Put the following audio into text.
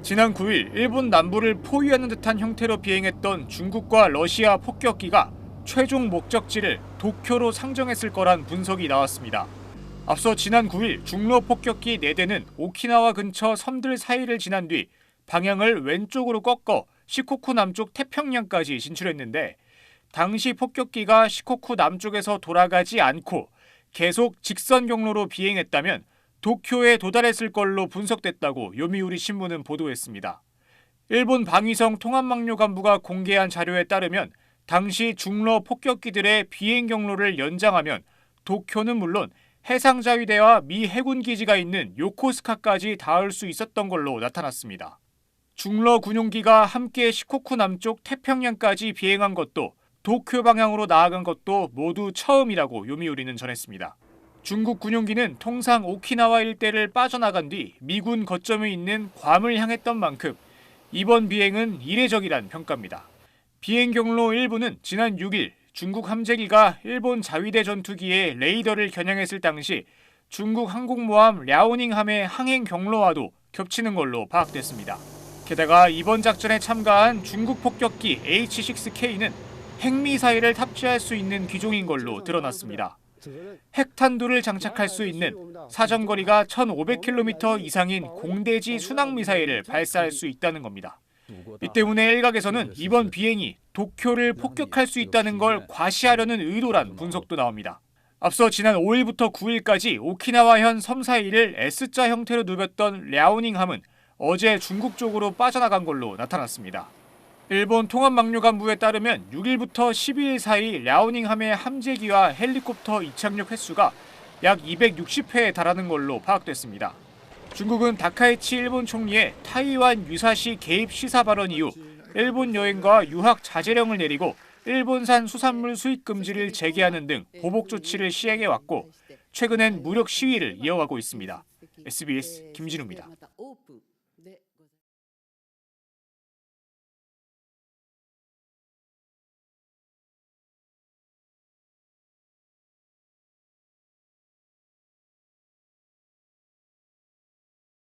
지난 9일 일본 남부를 포위하는 듯한 형태로 비행했던 중국과 러시아 폭격기가 최종 목적지를 도쿄로 상정했을 거란 분석이 나왔습니다. 앞서 지난 9일 중로 폭격기 4대는 오키나와 근처 섬들 사이를 지난 뒤 방향을 왼쪽으로 꺾어 시코쿠 남쪽 태평양까지 진출했는데, 당시 폭격기가 시코쿠 남쪽에서 돌아가지 않고 계속 직선 경로로 비행했다면 도쿄에 도달했을 걸로 분석됐다고 요미우리 신문은 보도했습니다. 일본 방위성 통합망료 간부가 공개한 자료에 따르면 당시 중러 폭격기들의 비행 경로를 연장하면 도쿄는 물론 해상자위대와 미 해군기지가 있는 요코스카까지 닿을 수 있었던 걸로 나타났습니다. 중러 군용기가 함께 시코쿠 남쪽 태평양까지 비행한 것도 도쿄 방향으로 나아간 것도 모두 처음이라고 요미우리는 전했습니다. 중국 군용기는 통상 오키나와 일대를 빠져나간 뒤 미군 거점이 있는 괌을 향했던 만큼 이번 비행은 이례적이란 평가입니다. 비행 경로 일부는 지난 6일 중국 함재기가 일본 자위대 전투기의 레이더를 겨냥했을 당시 중국 항공모함 랴오닝함의 항행 경로와도 겹치는 걸로 파악됐습니다. 게다가 이번 작전에 참가한 중국 폭격기 H-6K는 핵미사일을 탑재할 수 있는 기종인 걸로 드러났습니다. 핵탄두를 장착할 수 있는 사정거리가 1,500km 이상인 공대지 순항미사일을 발사할 수 있다는 겁니다. 이 때문에 일각에서는 이번 비행이 도쿄를 폭격할 수 있다는 걸 과시하려는 의도란 분석도 나옵니다. 앞서 지난 5일부터 9일까지 오키나와현 섬 사이를 S자 형태로 누볐던 랴오닝함은 어제 중국 쪽으로 빠져나간 걸로 나타났습니다. 일본 통합망료간부에 따르면 6일부터 12일 사이 랴오닝함의 함재기와 헬리콥터 이착륙 횟수가 약 260회에 달하는 걸로 파악됐습니다. 중국은 다카이치 일본 총리의 타이완 유사시 개입 시사 발언 이후 일본 여행과 유학 자제령을 내리고 일본산 수산물 수입 금지를 재개하는 등 보복 조치를 시행해왔고, 최근엔 무력 시위를 이어가고 있습니다. SBS 김진우입니다.